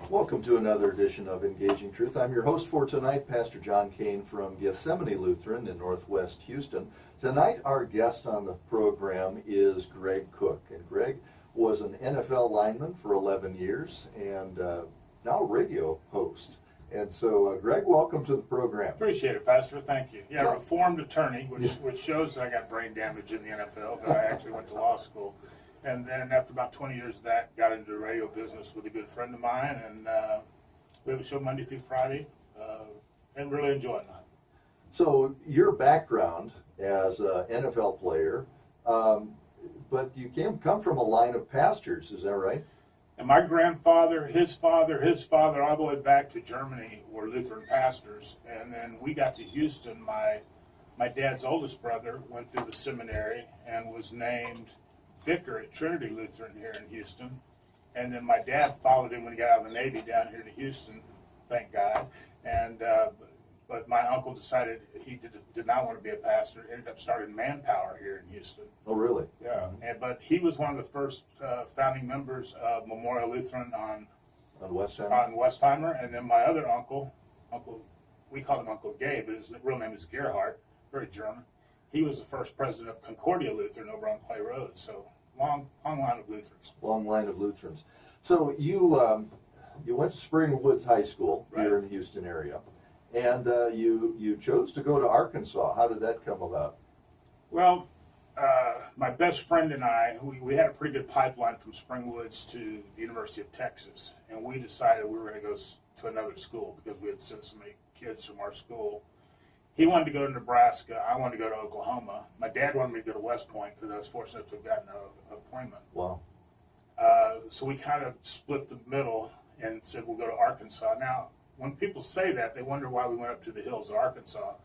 Welcome to another edition of Engaging Truth. I'm your host for tonight, Pastor John Cain from Gethsemane Lutheran in Northwest Houston. Tonight, our guest on the program is Greg Koch. And Greg was an NFL lineman for 11 years and now a radio host. And so, Greg, welcome to the program. Appreciate it, Pastor. Thank you. Yeah, reformed attorney, which shows that I got brain damage in the NFL, but I actually went to law school. And then after about 20 years of that, got into the radio business with a good friend of mine, and we have a show Monday through Friday, and really enjoying that. So your background as an NFL player, but you come from a line of pastors, is that right? And my grandfather, his father, all the way back to Germany were Lutheran pastors. And then we got to Houston. My dad's oldest brother went through the seminary and was named vicar at Trinity Lutheran here in Houston. And then my dad followed him when he got out of the Navy down here to Houston, thank God. And but my uncle decided he did not want to be a pastor, ended up starting Manpower here in Houston. Oh, really? Yeah. But he was one of the first founding members of Memorial Lutheran on Westheimer. And then my other uncle, we call him Uncle Gay, but his real name is Gerhardt, very German. He was the first president of Concordia Lutheran over on Clay Road. So long line of Lutherans. Long line of Lutherans. So you went to Spring Woods High School here in the Houston area, and you chose to go to Arkansas. How did that come about? Well, my best friend and I, we had a pretty good pipeline from Spring Woods to the University of Texas, and we decided we were going to go to another school because we had sent so many kids from our school. He wanted to go to Nebraska. I wanted to go to Oklahoma. My dad wanted me to go to West Point because I was fortunate to have gotten an appointment. Wow. So we kind of split the middle and said we'll go to Arkansas. Now, when people say that, they wonder why we went up to the hills of Arkansas.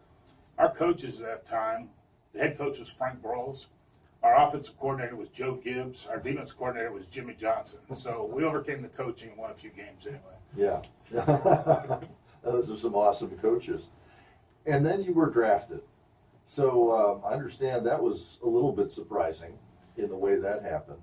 Our coaches at that time, the head coach was Frank Broyles. Our offensive coordinator was Joe Gibbs. Our defense coordinator was Jimmy Johnson. So we overcame the coaching and won a few games anyway. Yeah. Those are some awesome coaches. And then you were drafted. So I understand that was a little bit surprising in the way that happened.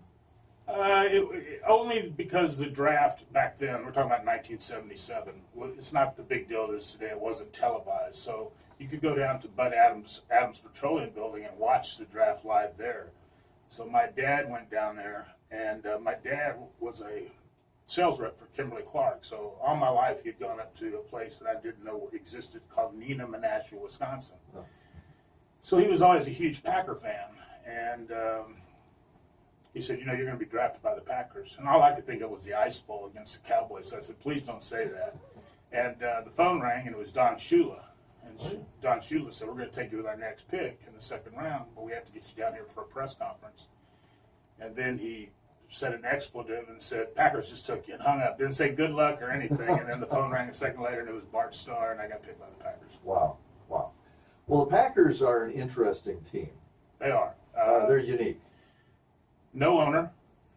Only because the draft back then, we're talking about 1977, it's not the big deal it is today. It wasn't televised. So you could go down to Bud Adams Petroleum Building and watch the draft live there. So my dad went down there, and my dad was a sales rep for Kimberly-Clark. So all my life he had gone up to a place that I didn't know existed called Neenah, Menasha, Wisconsin. Oh. So he was always a huge Packer fan. And he said, you're going to be drafted by the Packers. And all I could think of was the Ice Bowl against the Cowboys. So I said, please don't say that. And the phone rang, and it was Don Shula. And Don Shula said, we're going to take you with our next pick in the second round, but we have to get you down here for a press conference. And then he said an expletive and said, Packers just took you, and hung up. Didn't say good luck or anything. And then the phone rang a second later, and it was Bart Starr, and I got picked by the Packers. Wow. Well, the Packers are an interesting team. They are. They're unique. No owner.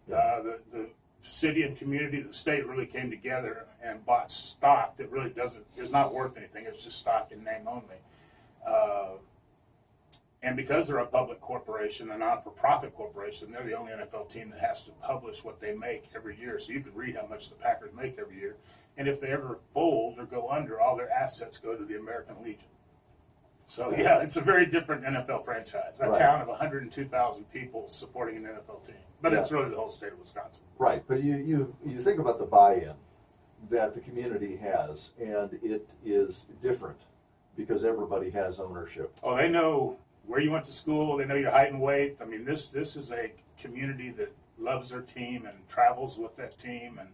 The city and community, the state really came together and bought stock that really is not worth anything. It's just stock in name only. And because they're a public corporation, a not-for-profit corporation, they're the only NFL team that has to publish what they make every year. So you could read how much the Packers make every year. And if they ever fold or go under, all their assets go to the American Legion. So, yeah, it's a very different NFL franchise. A town of 102,000 people supporting an NFL team. But it's really the whole state of Wisconsin. Right. But you think about the buy-in that the community has, and it is different because everybody has ownership. Oh, they know where you went to school. They know your height and weight. I mean, this is a community that loves their team and travels with that team. And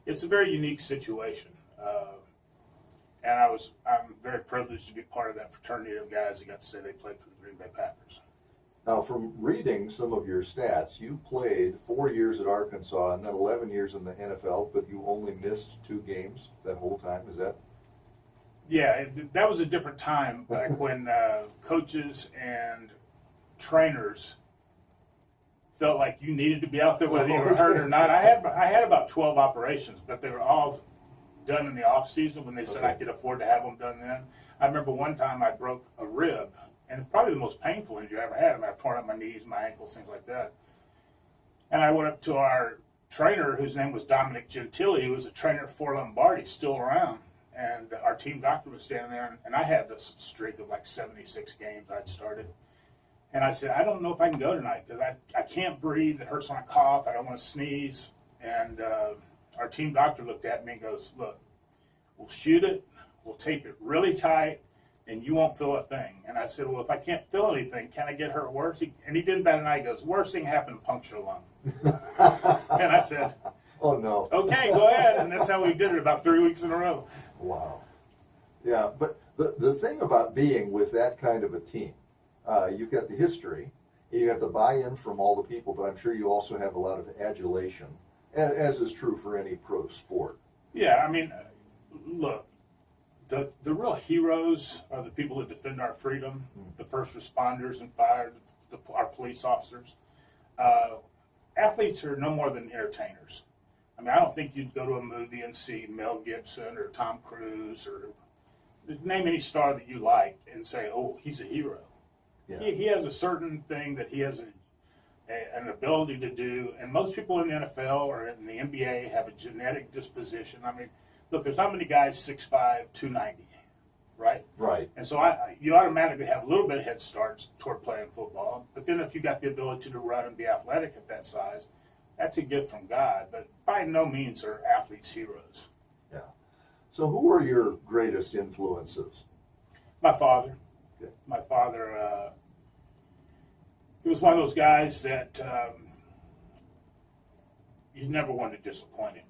it's a very unique situation. And I'm very privileged to be part of that fraternity of guys that got to say they played for the Green Bay Packers. Now, from reading some of your stats, you played 4 years at Arkansas and then 11 years in the NFL, but you only missed 2 games that whole time. Is that? Yeah, that was a different time back when coaches and trainers felt like you needed to be out there whether you were hurt or not. I had about 12 operations, but they were all done in the off season when they said I could afford to have them done then. I remember one time I broke a rib, and it's probably the most painful injury I ever had. I mean, I've torn up my knees, my ankles, things like that. And I went up to our trainer whose name was Dominic Gentili, who was a trainer at Fort Lombardi, still around. And our team doctor was standing there, and I had this streak of like 76 games I'd started. And I said, I don't know if I can go tonight because I can't breathe. It hurts when I cough. I don't want to sneeze. And our team doctor looked at me and goes, look, we'll shoot it. We'll tape it really tight, and you won't feel a thing. And I said, well, if I can't feel anything, can I get hurt worse? And he didn't bat an eye. He goes, worst thing happened, puncture a lung. And I said, oh, no. Okay, go ahead. And that's how we did it about 3 weeks in a row. Wow. Yeah, but the thing about being with that kind of a team, you've got the history, you got the buy-in from all the people, but I'm sure you also have a lot of adulation, as is true for any pro sport. Yeah, I mean, look, the real heroes are the people that defend our freedom, the first responders and fire, our police officers. Athletes are no more than entertainers. I mean, I don't think you'd go to a movie and see Mel Gibson or Tom Cruise or name any star that you like and say, oh, he's a hero. Yeah. He has a certain thing that he has an ability to do, and most people in the NFL or in the NBA have a genetic disposition. I mean, look, there's not many guys 6'5", 290, right? Right. And so you automatically have a little bit of head start toward playing football, but then if you got the ability to run and be athletic at that size, that's a gift from God, but by no means are athletes heroes. Yeah. So who are your greatest influences? My father. Okay. My father, he was one of those guys that you never wanted to disappoint him.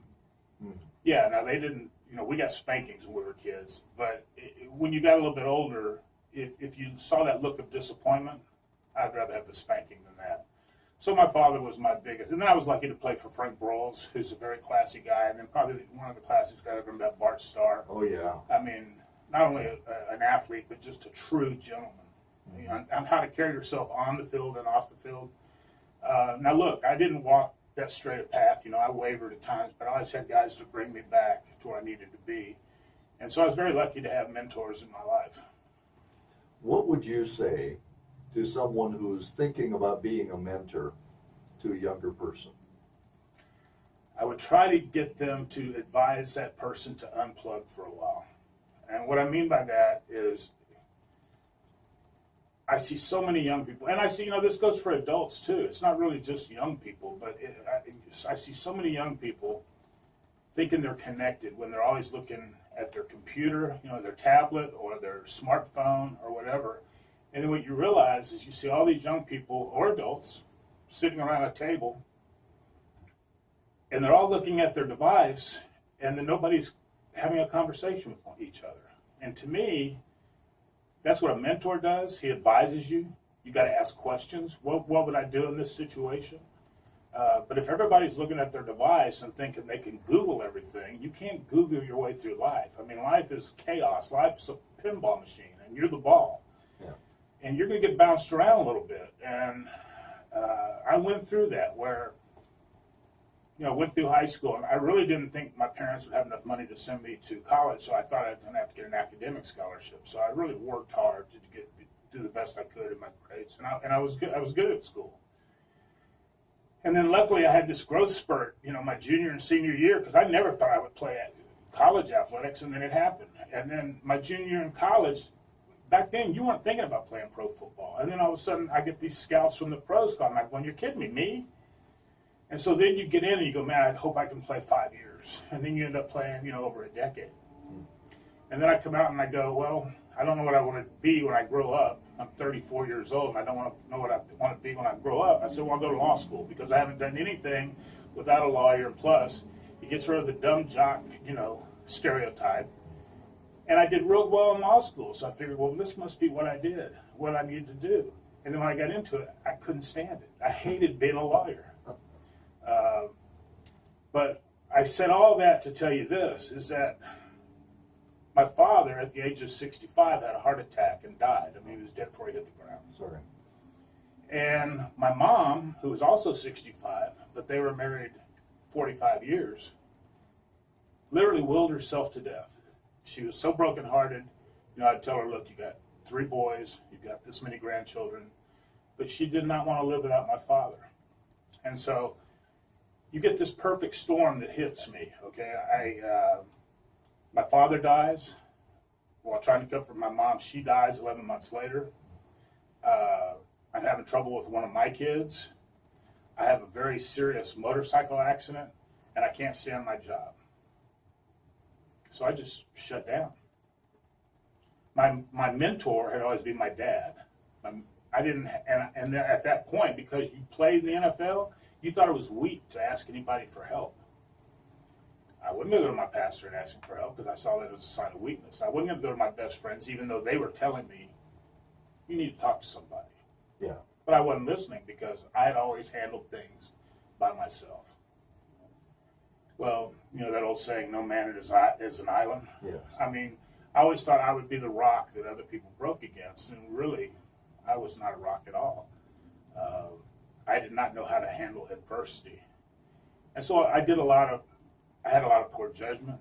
Mm. Yeah, now they didn't, we got spankings when we were kids, but when you got a little bit older, if you saw that look of disappointment, I'd rather have the spanking than that. So my father was my biggest, and then I was lucky to play for Frank Broyles, who's a very classy guy, and then probably one of the classiest guys I ever met, Bart Starr. Oh, yeah. I mean, not only an athlete, but just a true gentleman. Mm-hmm. On how to carry yourself on the field and off the field. Now, look, I didn't walk that straight a path. I wavered at times, but I always had guys to bring me back to where I needed to be. And so I was very lucky to have mentors in my life. What would you say to someone who's thinking about being a mentor to a younger person? I would try to get them to advise that person to unplug for a while. And what I mean by that is I see so many young people, and I see, this goes for adults too. It's not really just young people, but I see so many young people thinking they're connected when they're always looking at their computer, their tablet or their smartphone or whatever. And then what you realize is you see all these young people or adults sitting around a table, and they're all looking at their device, and then nobody's having a conversation with each other. And to me, that's what a mentor does. He advises you. You got to ask questions. What would I do in this situation? But if everybody's looking at their device and thinking they can Google everything, you can't Google your way through life. I mean, life is chaos. Life is a pinball machine, and you're the ball. Yeah. And you're going to get bounced around a little bit. And I went through that where, went through high school, and I really didn't think my parents would have enough money to send me to college, so I thought I was going to have to get an academic scholarship. So I really worked hard to do the best I could in my grades, and I was good. I was good at school. And then luckily I had this growth spurt, my junior and senior year, because I never thought I would play at college athletics, and then it happened. And then my junior year in college, back then you weren't thinking about playing pro football. And then all of a sudden I get these scouts from the pros calling. I'm like, well, you're kidding me? And so then you get in and you go, man, I hope I can play 5 years. And then you end up playing, over a decade. And then I come out and I go, well, I don't know what I want to be when I grow up. I'm 34 years old, and I don't want to know what I want to be when I grow up. I said, well, I'll go to law school because I haven't done anything without a lawyer. And plus, it gets rid of the dumb jock, stereotype. And I did real well in law school, so I figured, well, this must be what I did, what I needed to do. And then when I got into it, I couldn't stand it. I hated being a lawyer. But I said all that to tell you this, is that my father, at the age of 65, had a heart attack and died. I mean, he was dead before he hit the ground. Sorry. And my mom, who was also 65, but they were married 45 years, literally willed herself to death. She was so brokenhearted. I'd tell her, look, you got 3 boys, you've got this many grandchildren, but she did not want to live without my father. And so you get this perfect storm that hits me, okay? My father dies while trying to comfort my mom. She dies 11 months later. I'm having trouble with one of my kids. I have a very serious motorcycle accident, and I can't stay on my job. So I just shut down. My mentor had always been my dad. I didn't, and then at that point, because you played the NFL, you thought it was weak to ask anybody for help. I wasn't going to go to my pastor and ask him for help because I saw that as a sign of weakness. I wasn't going to go to my best friends, even though they were telling me, you need to talk to somebody. Yeah. But I wasn't listening because I had always handled things by myself. Well, you know that old saying, no man is an island. Yes. I mean, I always thought I would be the rock that other people broke against, and really, I was not a rock at all. I did not know how to handle adversity. And so I had a lot of poor judgment.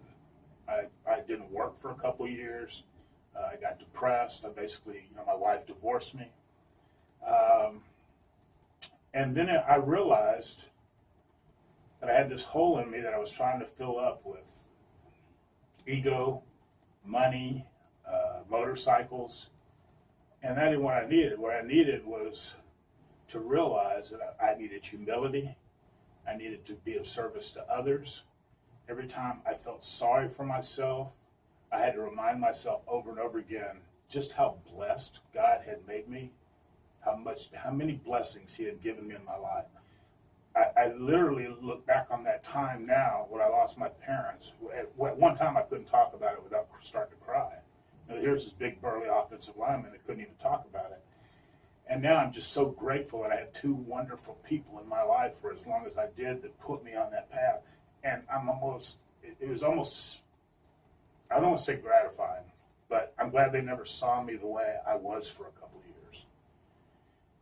I didn't work for a couple of years. I got depressed. My wife divorced me. And then I realized that I had this hole in me that I was trying to fill up with ego, money, motorcycles, and that isn't what I needed. What I needed was to realize that I needed humility. I needed to be of service to others. Every time I felt sorry for myself, I had to remind myself over and over again just how blessed God had made me, how many blessings He had given me in my life. I literally look back on that time now when I lost my parents. At one time I couldn't talk about it without starting to cry. You know, here's this big burly offensive lineman that couldn't even talk about it. And now I'm just so grateful that I had two wonderful people in my life for as long as I did that put me on that path. And it was almost, I don't want to say gratifying, but I'm glad they never saw me the way I was for a couple of years.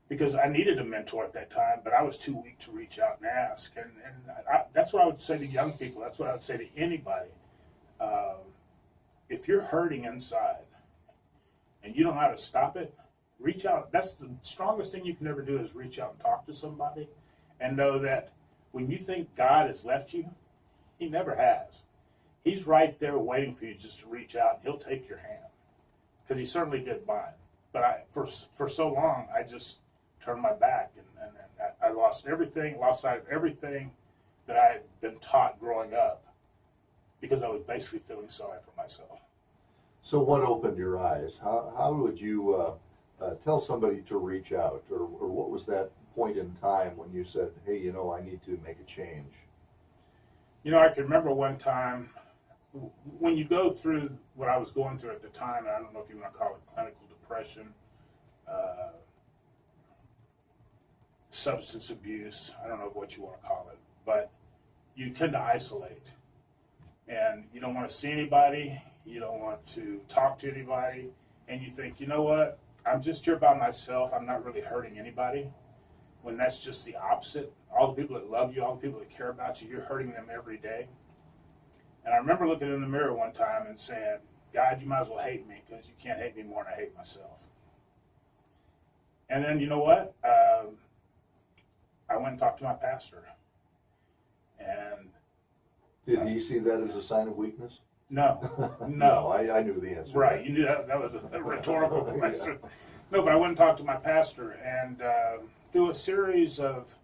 Because I needed a mentor at that time, but I was too weak to reach out and ask. And that's what I would say to young people. That's what I would say to anybody. If you're hurting inside and you don't know how to stop it, reach out. That's the strongest thing you can ever do is reach out and talk to somebody and know that when you think God has left you, He never has. He's right there waiting for you just to reach out, and He'll take your hand. Because He certainly did mine. But for so long, I just turned my back, and I lost sight of everything that I had been taught growing up because I was basically feeling sorry for myself. So what opened your eyes? How would you tell somebody to reach out? Or what was that point in time when you said, hey, I need to make a change? I can remember one time when you go through what I was going through at the time, and I don't know if you want to call it clinical depression, substance abuse, I don't know what you want to call it, but you tend to isolate. And you don't want to see anybody, you don't want to talk to anybody, and you think, you know what, I'm just here by myself, I'm not really hurting anybody, when that's just the opposite. All the people that love you, all the people that care about you, you're hurting them every day. And I remember looking in the mirror one time and saying, God, you might as well hate me because you can't hate me more than I hate myself. And then, you know what? I went and talked to my pastor. And did he see that as a sign of weakness? No. No, I knew the answer. Right, you knew that was a rhetorical question. Yeah. No, but I went and talked to my pastor and do a series of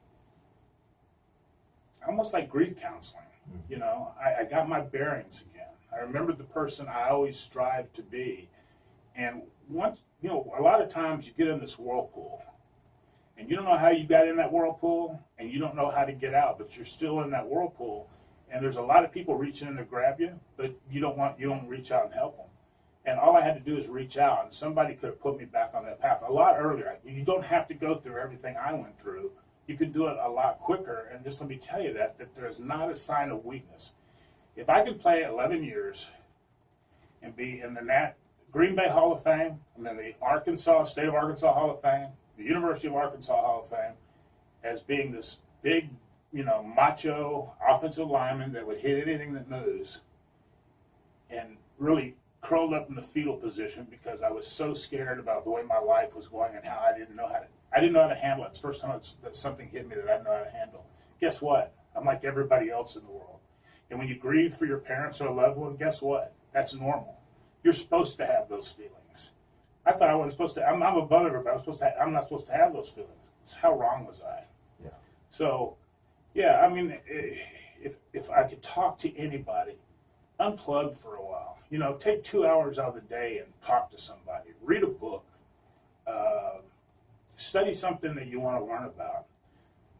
almost like grief counseling. I got my bearings again. I remembered the person I always strived to be. And once, a lot of times you get in this whirlpool and you don't know how you got in that whirlpool and you don't know how to get out, but you're still in that whirlpool. And there's a lot of people reaching in to grab you, but you don't reach out and help them. And all I had to do is reach out, and somebody could have put me back on that path a lot earlier. You don't have to go through everything I went through. You can do it a lot quicker, and just let me tell you that there's not a sign of weakness. If I could play 11 years and be in the Green Bay Hall of Fame, and then the State of Arkansas Hall of Fame, the University of Arkansas Hall of Fame, as being this big, macho offensive lineman that would hit anything that moves, and really curled up in the fetal position because I was so scared about the way my life was going and how I didn't know how to handle it. It's the first time that something hit me that I didn't know how to handle. Guess what? I'm like everybody else in the world. And when you grieve for your parents or a loved one, guess what? That's normal. You're supposed to have those feelings. I thought I wasn't supposed to. I'm above everybody. I'm not supposed to have those feelings. So how wrong was I? Yeah. So, yeah, I mean, if I could talk to anybody, unplug for a while. You know, take 2 hours out of the day and talk to somebody. Read a book. Study something that you want to learn about.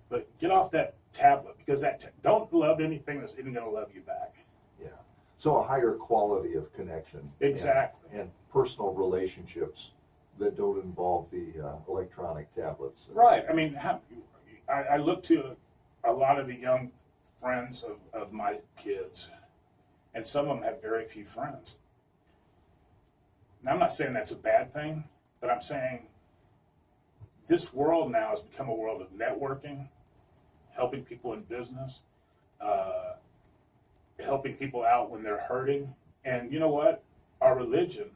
But get off that tablet, because don't love anything that's even going to love you back. Yeah. So a higher quality of connection. Exactly. And personal relationships that don't involve the electronic tablets. Right. I mean, I look to a lot of the young friends of my kids, and some of them have very few friends. Now, I'm not saying that's a bad thing, but I'm saying this world now has become a world of networking, helping people in business, helping people out when they're hurting. And you know what? Our religion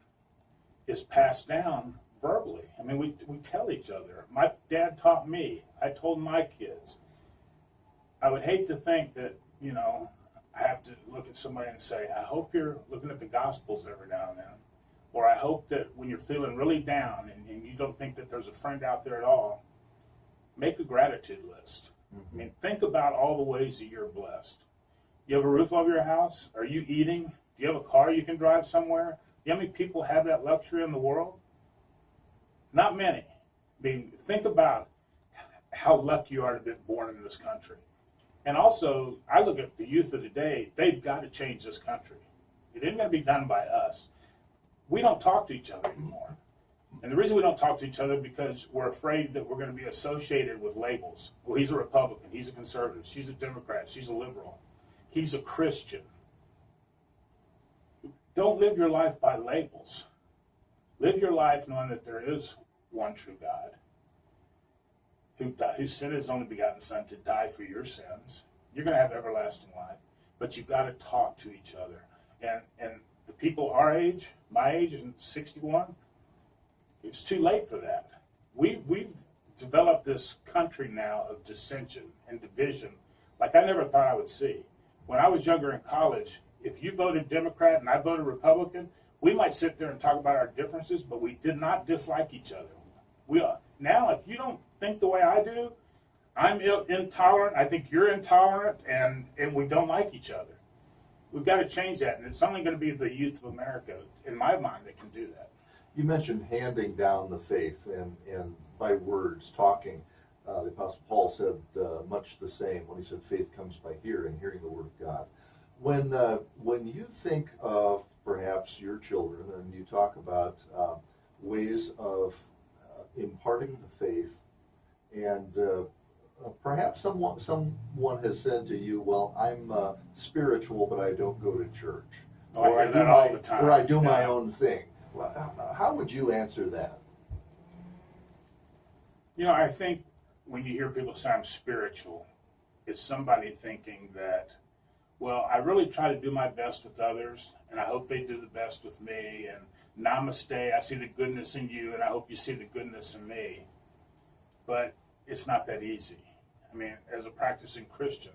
is passed down verbally. I mean, we tell each other. My dad taught me. I told my kids. I would hate to think that, you know, I have to look at somebody and say, I hope you're looking at the Gospels every now and then. Or I hope that when you're feeling really down and you don't think that there's a friend out there at all, make a gratitude list. I mean, think about all the ways that you're blessed. You have a roof over your house? Are you eating? Do you have a car you can drive somewhere? You know how many people have that luxury in the world? Not many. I mean, think about how lucky you are to be born in this country. And also, I look at the youth of today, they've got to change this country. It isn't going to be done by us. We don't talk to each other anymore. And the reason we don't talk to each other is because we're afraid that we're going to be associated with labels. Well, he's a Republican, he's a conservative, she's a Democrat, she's a liberal, he's a Christian. Don't live your life by labels. Live your life knowing that there is one true God who sent his only begotten Son to die for your sins. You're going to have everlasting life, but you've got to talk to each other. And the people our age, my age, and 61, it's too late for that. We've developed this country now of dissension and division like I never thought I would see. When I was younger in college, if you voted Democrat and I voted Republican, we might sit there and talk about our differences, but we did not dislike each other. Now, if you don't think the way I do, I'm intolerant, I think you're intolerant, and we don't like each other. We've got to change that, and it's only going to be the youth of America, in my mind, that can do that. You mentioned handing down the faith and by words, talking. The Apostle Paul said much the same when he said faith comes by hearing the Word of God. When you think of perhaps your children and you talk about ways of imparting the faith, and perhaps someone has said to you, well, I'm spiritual, but I don't go to church. I hear that all the time. Or I do my own thing. Well, how would you answer that? You know, I think when you hear people say I'm spiritual, it's somebody thinking that, well, I really try to do my best with others, and I hope they do the best with me, and namaste, I see the goodness in you, and I hope you see the goodness in me. But it's not that easy. I mean, as a practicing Christian,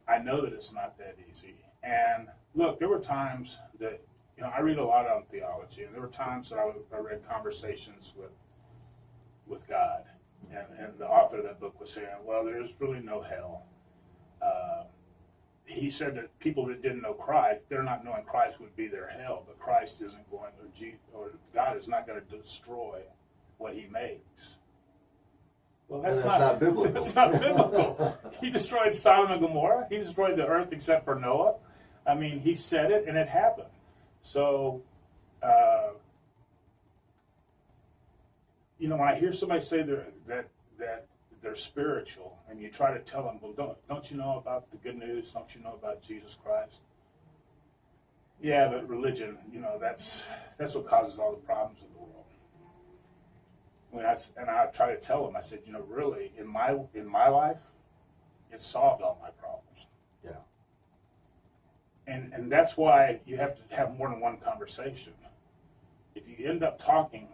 I know that it's not that easy. And look, there were times that, you know, I read a lot on theology, and there were times that I read Conversations with God, and the author of that book was saying, well, there's really no hell. He said that people that didn't know Christ, they're not knowing Christ would be their hell, but Christ isn't going, or God is not going to destroy what he makes. Well, that's not biblical. That's not biblical. He destroyed Sodom and Gomorrah. He destroyed the earth except for Noah. I mean, he said it, and it happened. So, you know, when I hear somebody say that they're spiritual, and you try to tell them, well, don't you know about the good news? Don't you know about Jesus Christ? Yeah, but religion, you know, that's what causes all the problems in the world. And I try to tell them, I said, you know, really, in my life, it solved all my problems. Yeah. And that's why you have to have more than one conversation. If you end up talking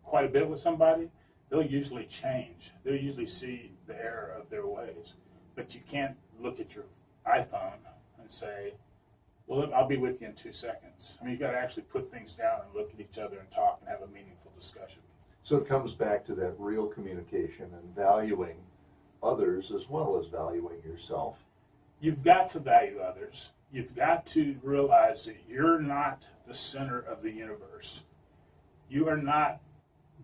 quite a bit with somebody, they'll usually change. They'll usually see the error of their ways. But you can't look at your iPhone and say, well, I'll be with you in 2 seconds. I mean, you got to actually put things down and look at each other and talk and have a meaningful discussion. So it comes back to that real communication and valuing others as well as valuing yourself. You've got to value others. You've got to realize that you're not the center of the universe. You are not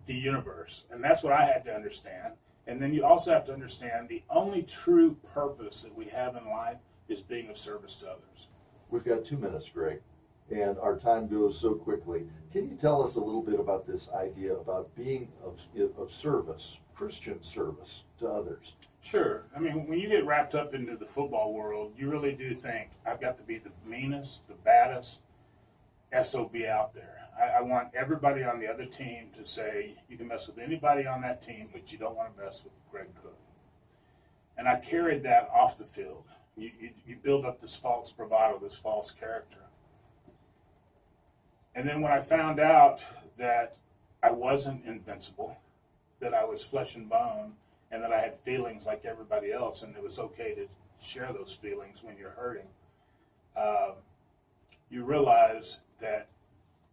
the universe. And that's what I had to understand. And then you also have to understand the only true purpose that we have in life is being of service to others. We've got 2 minutes, Greg, and our time goes so quickly. Can you tell us a little bit about this idea about being of service, Christian service to others? Sure. I mean, when you get wrapped up into the football world, you really do think, I've got to be the meanest, the baddest SOB out there. I want everybody on the other team to say, you can mess with anybody on that team, but you don't want to mess with Greg Koch. And I carried that off the field. You build up this false bravado, this false character. And then when I found out that I wasn't invincible, that I was flesh and bone, and that I had feelings like everybody else, and it was okay to share those feelings when you're hurting, you realize that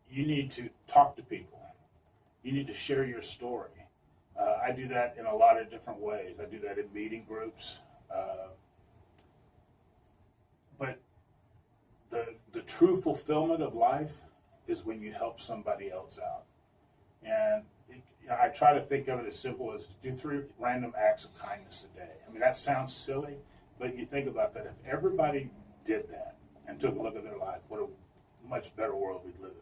you need to talk to people. You need to share your story. I do that in a lot of different ways. I do that in meeting groups. But the true fulfillment of life is when you help somebody else out. And I try to think of it as simple as do 3 random acts of kindness a day. I mean, that sounds silly, but you think about that. If everybody did that and took a look at their life, what a much better world we'd live in.